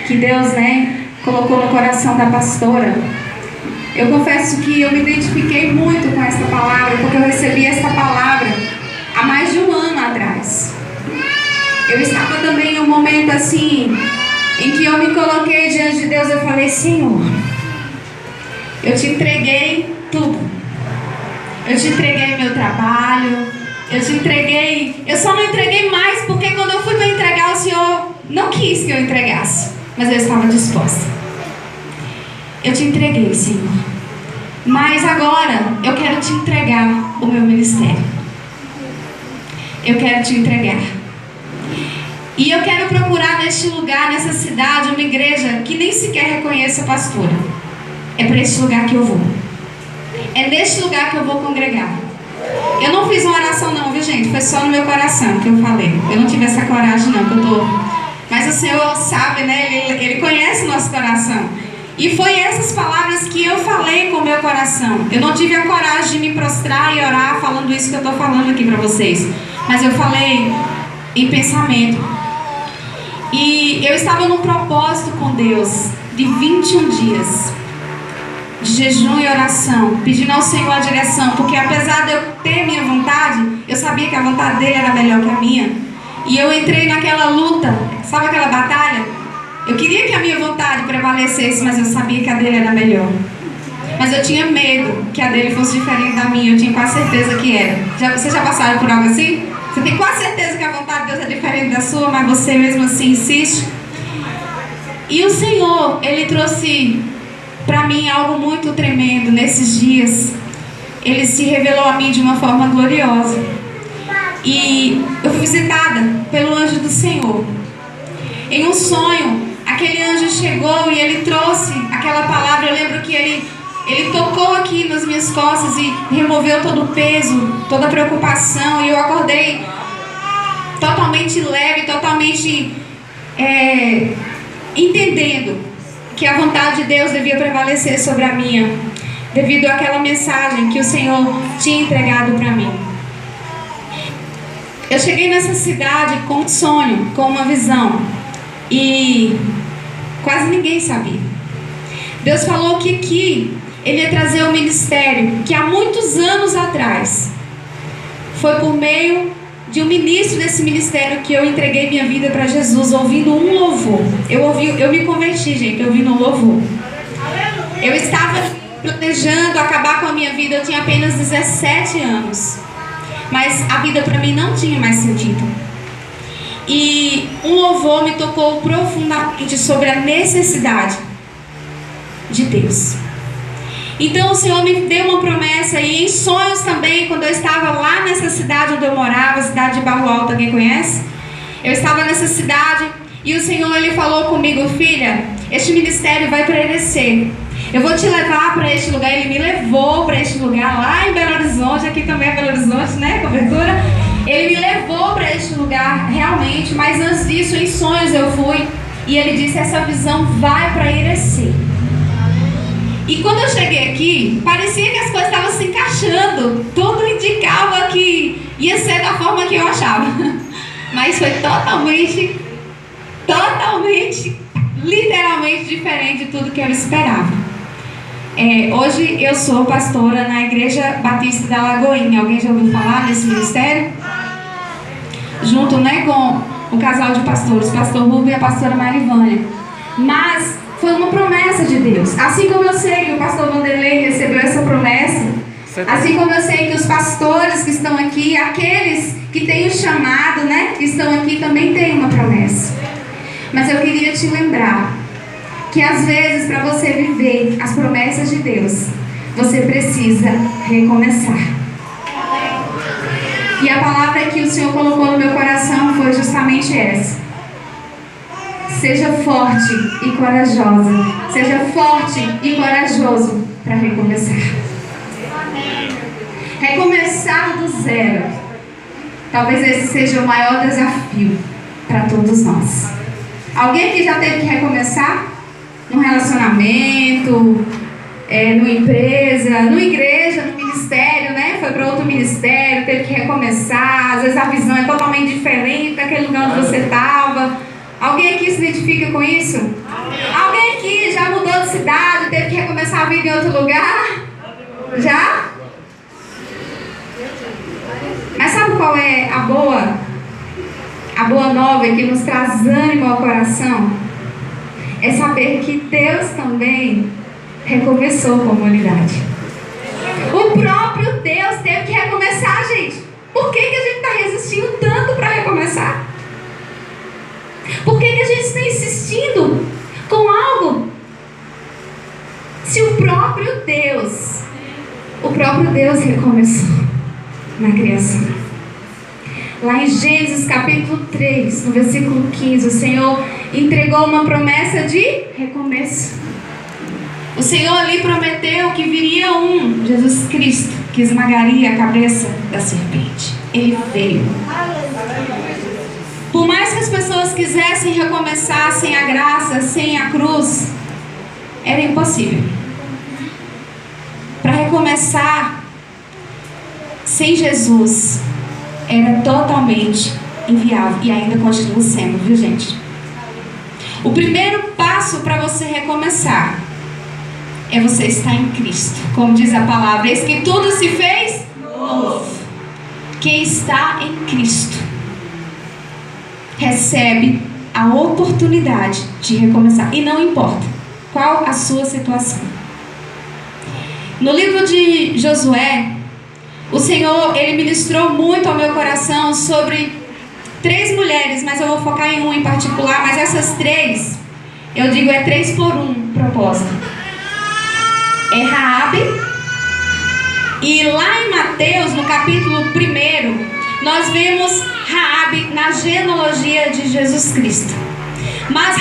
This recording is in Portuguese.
que Deus, colocou no coração da pastora. Eu confesso que eu me identifiquei muito com essa palavra, porque eu recebi essa palavra há mais de um ano atrás. Eu estava também em um momento assim, em que eu me coloquei diante de Deus. Eu falei: Senhor, eu te entreguei tudo. Eu te entreguei meu trabalho, eu te entreguei. Eu só não entreguei mais porque quando eu fui para entregar, o Senhor não quis que eu entregasse, mas eu estava disposta. Eu te entreguei, Senhor, mas agora eu quero te entregar o meu ministério. Eu quero te entregar. E eu quero procurar neste lugar, nessa cidade, uma igreja que nem sequer reconheça a pastora. É para este lugar que eu vou. É neste lugar que eu vou congregar. Eu não fiz uma oração não, viu, gente? Foi só no meu coração que eu falei. Eu não tive essa coragem não, que eu tô... Mas o Senhor sabe, Ele conhece o nosso coração. E foi essas palavras que eu falei com o meu coração. Eu não tive a coragem de me prostrar e orar falando isso que eu estou falando aqui para vocês. Mas eu falei em pensamento. E eu estava num propósito com Deus de 21 dias de jejum e oração, pedindo ao Senhor a direção, porque apesar de eu ter minha vontade, eu sabia que a vontade dele era melhor que a minha. E eu entrei naquela luta, sabe aquela batalha? Eu queria que a minha vontade prevalecesse, mas eu sabia que a dele era melhor. Mas eu tinha medo que a dele fosse diferente da minha. Eu tinha quase certeza que era. Você já passaram por algo assim? Você tem quase certeza que a vontade de Deus é diferente da sua, mas você mesmo assim insiste. E o Senhor, Ele trouxe para mim algo muito tremendo nesses dias. Ele se revelou a mim de uma forma gloriosa. E eu fui visitada pelo anjo do Senhor. Em um sonho, aquele anjo chegou e ele trouxe aquela palavra. Eu lembro que ele tocou aqui nas minhas costas e removeu todo o peso, toda a preocupação. E eu acordei totalmente leve, totalmente entendendo que a vontade de Deus devia prevalecer sobre a minha, devido àquela mensagem que o Senhor tinha entregado para mim. Eu cheguei nessa cidade com um sonho, com uma visão, e quase ninguém sabia. Deus falou que aqui Ele ia trazer um ministério que há muitos anos atrás foi por meio de um ministro desse ministério que eu entreguei minha vida para Jesus, ouvindo um louvor. Eu me converti, gente, ouvindo um louvor. Eu estava planejando acabar com a minha vida, eu tinha apenas 17 anos. Mas a vida para mim não tinha mais sentido. E um louvor me tocou profundamente sobre a necessidade de Deus. Então o Senhor me deu uma promessa, e em sonhos também, quando eu estava lá nessa cidade onde eu morava, a cidade de Barro Alto, alguém conhece? Eu estava nessa cidade e o Senhor, Ele falou comigo: filha, este ministério vai crescer. Eu vou te levar para este lugar. Ele me levou para este lugar lá em Belo Horizonte, aqui também é Belo Horizonte, né? Cobertura. Ele me levou para este lugar realmente, mas antes disso, em sonhos eu fui, e Ele disse: essa visão vai para Irecê. E quando eu cheguei aqui, parecia que as coisas estavam se encaixando. Tudo indicava que ia ser da forma que eu achava. Mas foi totalmente, literalmente diferente de tudo que eu esperava. Hoje eu sou pastora na Igreja Batista da Lagoinha. Alguém já ouviu falar desse ministério? Junto, com o casal de pastores, o pastor Rubio e a pastora Marivânia. Mas foi uma promessa de Deus. Assim como eu sei que o pastor Vanderlei recebeu essa promessa, assim como eu sei que os pastores que estão aqui, aqueles que têm o chamado, que estão aqui, também têm uma promessa. Mas eu queria te lembrar que às vezes, para você viver as promessas de Deus, você precisa recomeçar. E a palavra que o Senhor colocou no meu coração foi justamente essa: seja forte e corajosa. Seja forte e corajoso para recomeçar. Recomeçar do zero. Talvez esse seja o maior desafio para todos nós. Alguém que já teve que recomeçar? Num relacionamento, numa empresa, numa igreja, no ministério, foi para outro ministério, teve que recomeçar. Às vezes a visão é totalmente diferente daquele lugar onde você estava. Alguém aqui se identifica com isso? Alguém aqui já mudou de cidade, teve que recomeçar a vida em outro lugar? Já? Mas sabe qual é a boa nova que nos traz ânimo ao coração? É saber que Deus também recomeçou com a humanidade. O próprio Deus teve que recomeçar, gente. Por que a gente está resistindo tanto para recomeçar? Por que a gente está insistindo com algo? Se o próprio Deus recomeçou na criação. Lá em Gênesis capítulo 3, no versículo 15, o Senhor entregou uma promessa de recomeço. O Senhor ali prometeu que viria Jesus Cristo, que esmagaria a cabeça da serpente. Ele veio. Por mais que as pessoas quisessem recomeçar sem a graça, sem a cruz, era impossível. Para recomeçar sem Jesus, era totalmente inviável e ainda continua sendo, viu, gente? O primeiro passo para você recomeçar é você estar em Cristo. Como diz a palavra, eis que tudo se fez novo. Quem está em Cristo recebe a oportunidade de recomeçar. E não importa qual a sua situação. No livro de Josué, o Senhor, Ele ministrou muito ao meu coração sobre 3 mulheres, mas eu vou focar em uma em particular. Mas essas 3, eu digo, é 3 por 1 propósito. É Raabe. E lá em Mateus, no capítulo 1, nós vemos Raabe na genealogia de Jesus Cristo. Mas